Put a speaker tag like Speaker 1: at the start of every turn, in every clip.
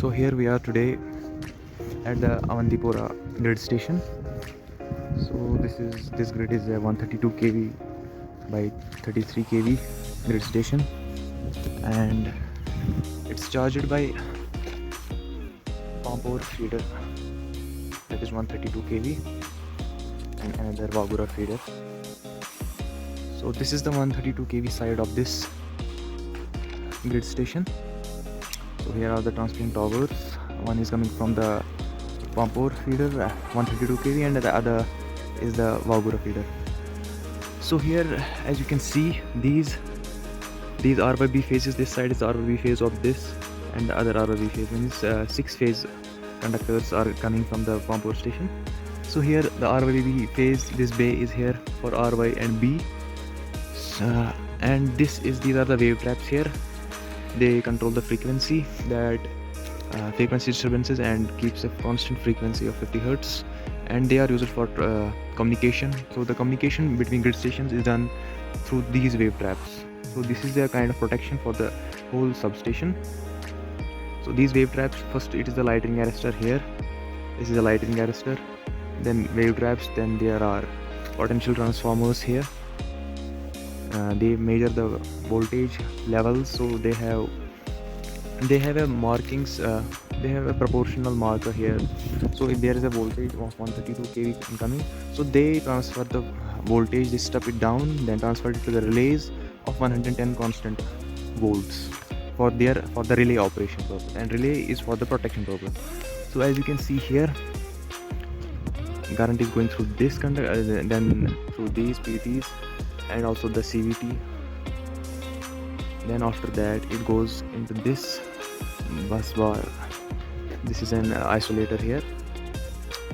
Speaker 1: So here we are today at the Awantipur grid station. So this grid is a 132 kV by 33 kV grid station, and it's charged by Awantipur feeder, that is 132 kV, and another Wagura feeder. So this is the 132 kV side of this grid station. So here are the transmission towers. One is coming from the Awantipur feeder 132 kV, and the other is the Wagura feeder. So here, as you can see, these RYB phases. This side is the RYB phase of this, and the other RYB phase means 6-phase conductors are coming from the Awantipur station. So here the RYB phase, this bay is here for RY and B, and these are the wave traps here. They control the frequency, that frequency disturbances, and keeps a constant frequency of 50 Hz, and they are used for communication. So the communication between grid stations is done through these wave traps. So this is a kind of protection for the whole substation. So these wave traps, first it is the lightning arrestor here. This is a lightning arrestor, then wave traps, then there are potential transformers here. They measure the voltage levels, so they have a markings, they have a proportional marker here. So if there is a voltage of 132 kV incoming, so they transfer the voltage, they step it down, then transfer it to the relays of 110 constant volts for the relay operation purpose, and relay is for the protection purpose. So as you can see here, current is going through this conductor, then through these PTs, and also the CVT. Then after that it goes into this bus bar. This is an isolator here.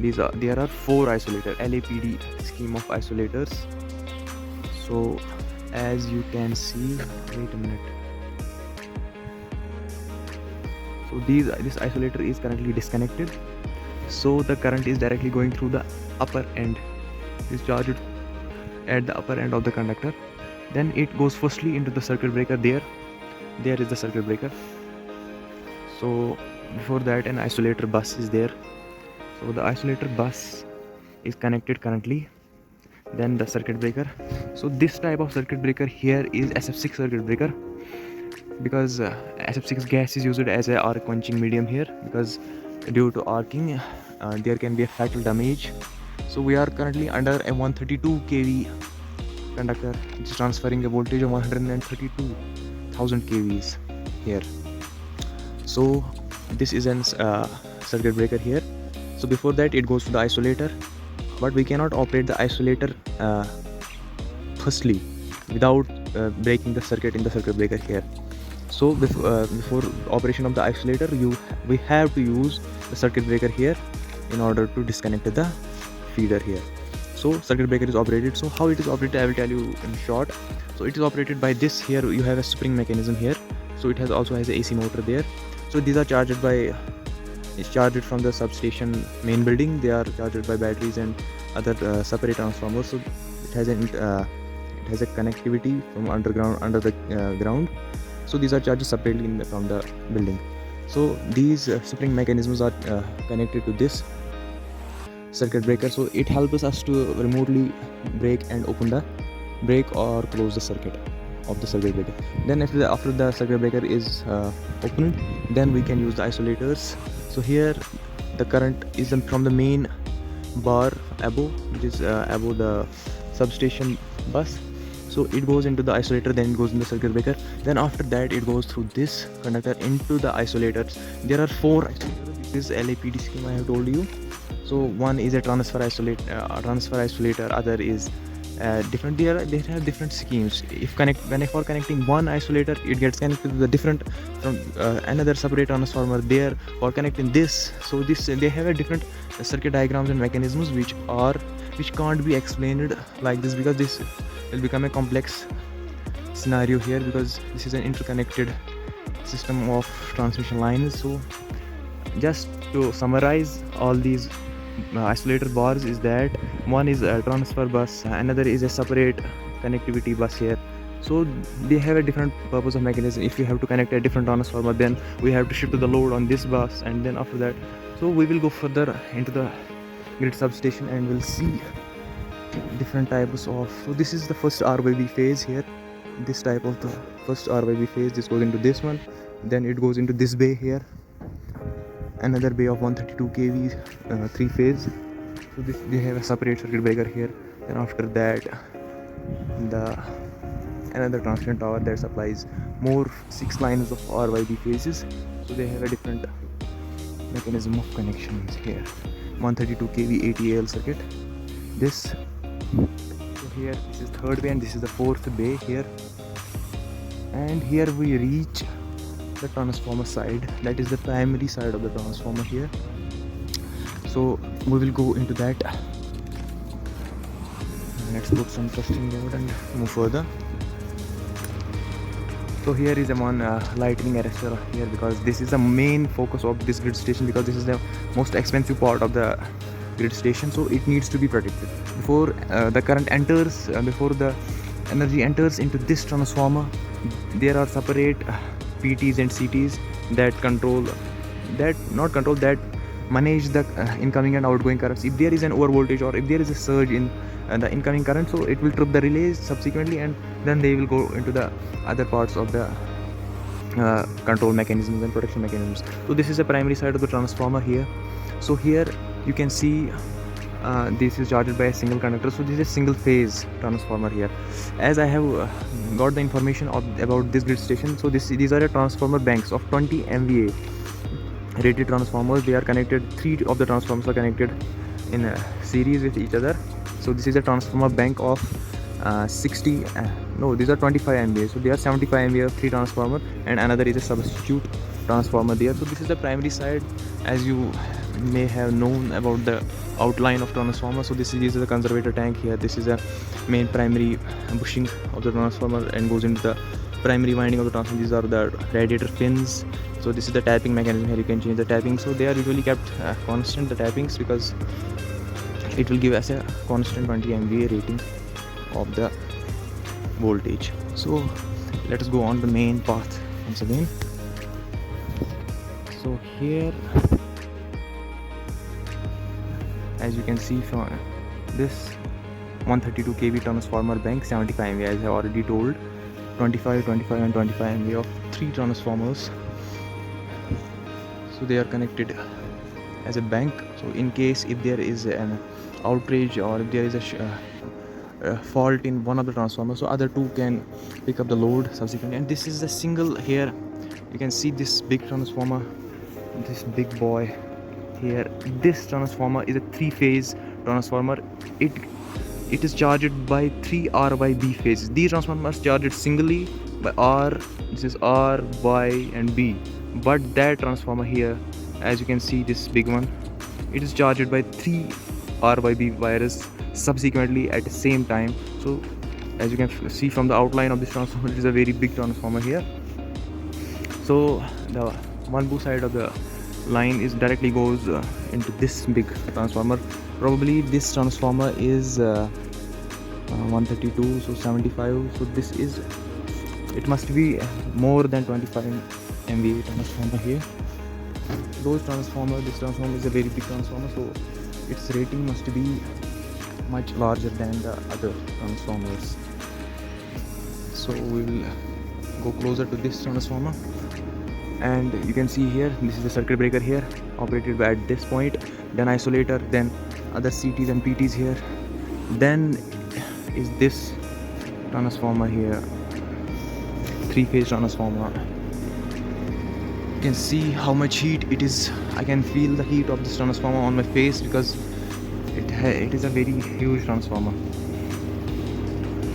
Speaker 1: There are 4 isolator LAPD scheme of isolators. So as you can see, wait a minute. So this isolator is currently disconnected. So the current is directly going through the upper end. It is charged at the upper end of the conductor. Then it goes firstly into the circuit breaker. There is the circuit breaker. So before that, an isolator bus is there. So the isolator bus is connected currently. Then the circuit breaker. So this type of circuit breaker here is SF6 circuit breaker, because SF6 gas is used as a arc quenching medium here, because due to arcing there can be a fatal damage. So we are currently under a 132 kV conductor, which is transferring a voltage of 132,000 kVs here. So this is an circuit breaker here. So before that it goes to the isolator, but we cannot operate the isolator firstly without breaking the circuit in the circuit breaker here. So before operation of the isolator, we have to use the circuit breaker here in order to disconnect the feeder here. So circuit breaker is operated. So how it is operated, I will tell you in short. So it is operated by this. Here you have a spring mechanism here. So it also has a AC motor there. So these are charged it's charged from the substation main building. They are charged by batteries and other separate transformers. So it has a connectivity from under the ground. So these are charged separately from the building. So these spring mechanisms are connected to this circuit breaker. So it helps us to remotely break and open the break or close the circuit of the circuit breaker. Then after the circuit breaker is opened, then we can use the isolators. So here the current is from the main bar above, which is above the substation bus. So it goes into the isolator, then it goes in the circuit breaker. Then after that it goes through this conductor into the isolators. There are 4 isolators. This is LAPD scheme I have told you. So one is a transfer isolator, other is different. They have different schemes. When for connecting one isolator, it gets connected to the different from another separate transformer there for connecting this. So they have a different circuit diagrams and mechanisms which can't be explained like this, because this will become a complex scenario here, because this is an interconnected system of transmission lines. So just to summarize all these isolator bars is that one is a transfer bus, another is a separate connectivity bus here, So they have a different purpose of mechanism. If you have to connect a different transformer, then we have to shift the load on this bus, and then after that, so we will go further into the grid substation and we'll see different types of. So this is the first RYB phase here. This type of the first RYB phase, this goes into this one, then it goes into this bay here, another bay of 132 kV 3 phase. So this, they have a separate circuit breaker here. Then after that, the another transmission tower that supplies more 6 lines of RYB phases. So they have a different mechanism of connections here. 132 kV ATL circuit. This, so here this is third bay and this is the fourth bay here. And here we reach the transformer side, that is the primary side of the transformer here. So we will go into that. Let's put some trusting mode and move further. So here is one lightning arrestor here, because this is the main focus of this grid station, because this is the most expensive part of the grid station, so it needs to be protected before the current enters, before the energy enters into this transformer. There are separate PTs and CTs that manage the incoming and outgoing currents. If there is an overvoltage or if there is a surge in the incoming current, so it will trip the relays subsequently, and then they will go into the other parts of the control mechanisms and protection mechanisms. So this is the primary side of the transformer here. So here you can see this is charged by a single conductor. So this is a single phase transformer here. As I have got the information about this grid station, so these are a transformer banks of 20 MVA rated transformers. They are connected, 3 of the transformers are connected in a series with each other. So this is a transformer bank of 60 no, these are 25 MVA, so they are 75 MVA of 3 transformer, and another is a substitute transformer there. So this is the primary side. As you may have known about the outline of transformer, so this is the conservator tank here. This is a main primary bushing of the transformer and goes into the primary winding of the transformer. These are the radiator fins. So this is the tapping mechanism. Here you can change the tapping. So they are usually kept constant, the tappings, because it will give us a constant 20 MVA rating of the voltage. So let us go on the main path once again. So here, as you can see from this 132 kV transformer bank, 75 MVA, as I have already told, 25, 25 and 25 MVA of 3 transformers. So they are connected as a bank. So in case if there is an outrage or if there is a fault in one of the transformers, so other 2 can pick up the load subsequently. And this is a single here. You can see this big transformer, this big boy here. This transformer is a 3-phase transformer. It is charged by 3 RYB phases. These transformers charged singly by R. This is R, Y and B. But that transformer here, as you can see, this big one, it is charged by 3 RYB wires subsequently at the same time. So as you can see from the outline of this transformer, it is a very big transformer here. So the one blue side of the line is directly goes into this big transformer. Probably this transformer is 132, so 75. So this is, it must be more than 25 MVA transformer here. Those transformer, this transformer is a very big transformer, so its rating must be much larger than the other transformers. So we will go closer to this transformer, and you can see here, this is the circuit breaker here, operated by at this point, then isolator, then other CTs and PTs here. Then is this transformer here, 3-phase transformer. You can see how much heat it is. I can feel the heat of this transformer on my face, because it is a very huge transformer.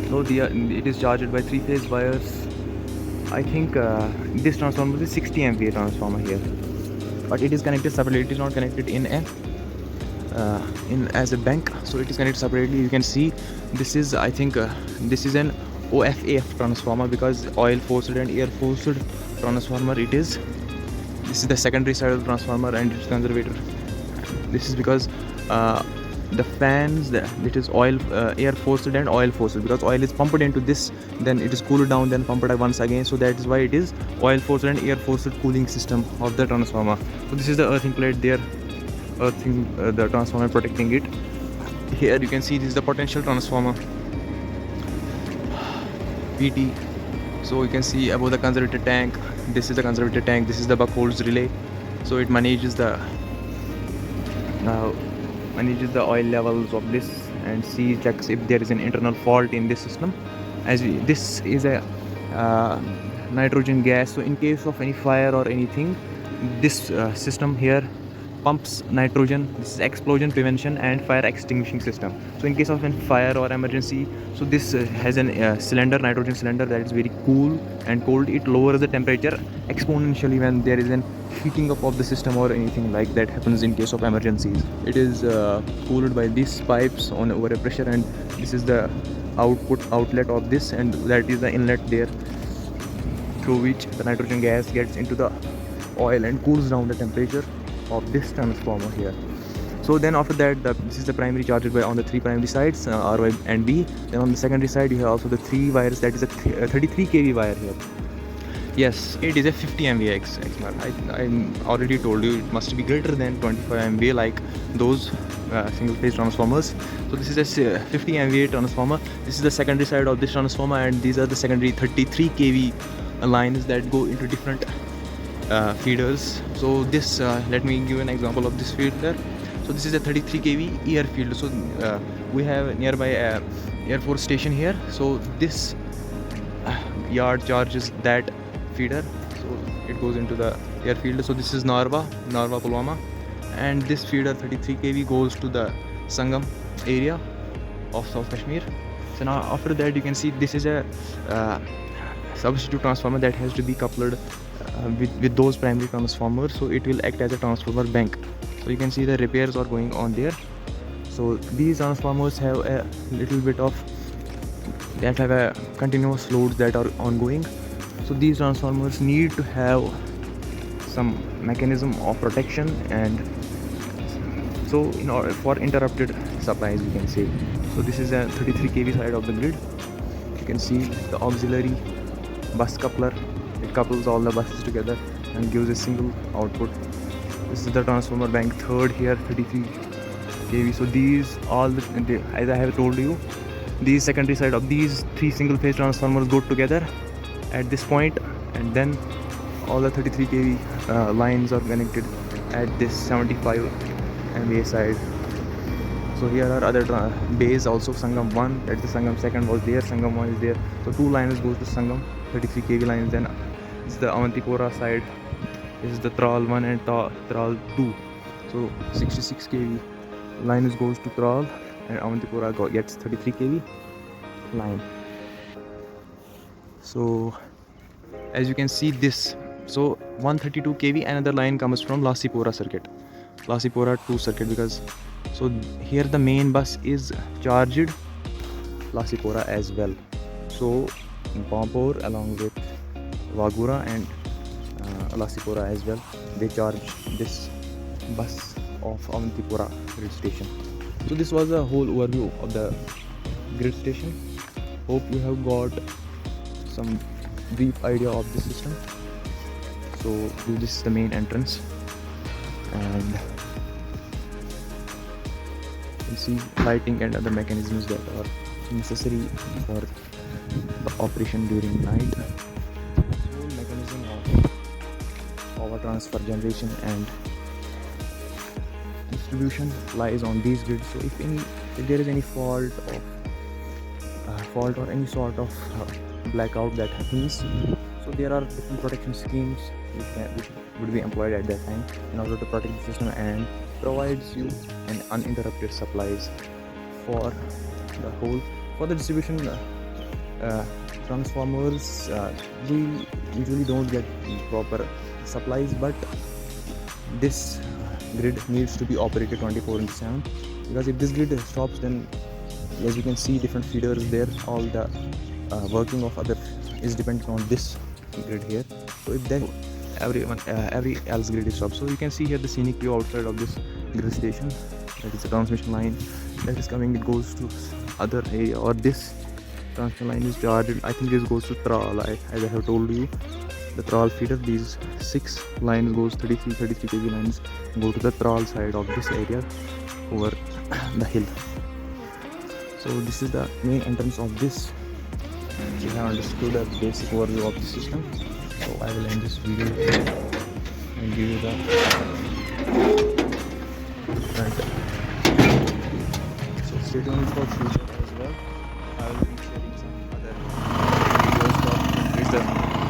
Speaker 1: So it is charged by 3-phase wires. I think this transformer is a 60 MVA transformer here, but it is connected separately. It is not connected in as a bank, so it is connected separately. You can see this is, I think this is an OFAF transformer, because oil forced and air forced transformer it is. This is the secondary side of the transformer and its conservator. This is because the fans, it is oil air forced and oil forced, because oil is pumped into this, then it is cooled down, then pumped once again. So that is why it is oil forced and air forced cooling system of the transformer. So this is the earthing plate there, earthing the transformer, protecting it. Here you can see this is the potential transformer, PT. So you can see above the conservator tank, this is the conservator tank, this is the buck holds relay. So it manages the oil levels of this and checks if there is an internal fault in this system. This is a nitrogen gas, so in case of any fire or anything, this system here pumps nitrogen. This is explosion prevention and fire extinguishing system. So in case of a fire or emergency, so this has an nitrogen cylinder that is very cool and cold. It lowers the temperature exponentially when there is an heating up of the system or anything like that happens in case of emergencies. It is cooled by these pipes on over a pressure, and this is the outlet of this, and that is the inlet there through which the nitrogen gas gets into the oil and cools down the temperature of this transformer here. So then after that, this is the primary charged by on the three primary sides, R, Y and B. Then on the secondary side you have also the three wires, that is a 33 kV wire here. Yes, it is a 50 MVA XMR. I already told you it must be greater than 25 MVA like those single phase transformers. So this is a 50 MVA transformer. This is the secondary side of this transformer, and these are the secondary 33 kV lines that go into different feeders. So this let me give an example of this feeder. So this is a 33 kV air field. So we have nearby Air Force station here. So this yard charges that feeder, so it goes into the airfield. So this is Narva Pulwama, and this feeder 33 kV goes to the Sangam area of South Kashmir. So now after that you can see this is a substitute transformer that has to be coupled with those primary transformers, so it will act as a transformer bank. So you can see the repairs are going on there. So these transformers have a little bit of have a continuous loads that are ongoing. So these transformers need to have some mechanism of protection, and so in order for interrupted supplies, you can say. So this is a 33 kV side of the grid. You can see the auxiliary bus coupler. It couples all the buses together and gives a single output. This is the transformer bank third here, 33 kV. So these all as I have told you, these secondary side of these three single phase transformers go together at this point, and then all the 33 kV lines are connected at this 75 MVA side. So here are other bays also. Sangam 1, that's the Sangam 2nd was there, Sangam 1 is there. So two lines goes to Sangam, 33 kV lines. Then this is the Awantipur side, this is the Tral 1 and Tral 2. So 66 kV line goes to Tral, and Awantipur gets 33 kV line. So as you can see this, so 132 kV another line comes from Lasipora circuit, Lasipora 2 circuit, because so here the main bus is charged Lasipora as well. So Pampur along with Wagura and Lasipora as well, they charge this bus of Awantipura grid station. So this was a whole overview of the grid station. Hope you have got some brief idea of the system. So this is the main entrance, and you see lighting and other mechanisms that are necessary for the operation during night. The whole mechanism of power transfer, generation and distribution lies on these grids. So if there is any fault or any sort of blackout that happens, so there are different protection schemes which would be employed at that time in order to protect the system and provides you an uninterrupted supplies for the whole. For the distribution transformers, we usually don't get proper supplies, but this grid needs to be operated 24/7, because if this grid stops, then as you can see different feeders there, all the working of other is dependent on this grid here. So if then every else grid is stopped. So you can see here the scenic view outside of this grid station. That is the transmission line that is coming. It goes to other area, or this transmission line is charged. I think this goes to Tral. As I have told you, the Tral feeder. These 6 lines goes 33 kV lines go to the Tral side of this area over the hill. So this is the main entrance of this. You have understood a basic overview of the system. So I will end this video and give you the front. So stay tuned for future as well. I will be sharing some other videos. This is the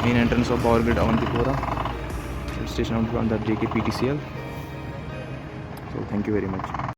Speaker 1: main entrance of Power Grid Awantipur Substation on the JK PTCL. So thank you very much.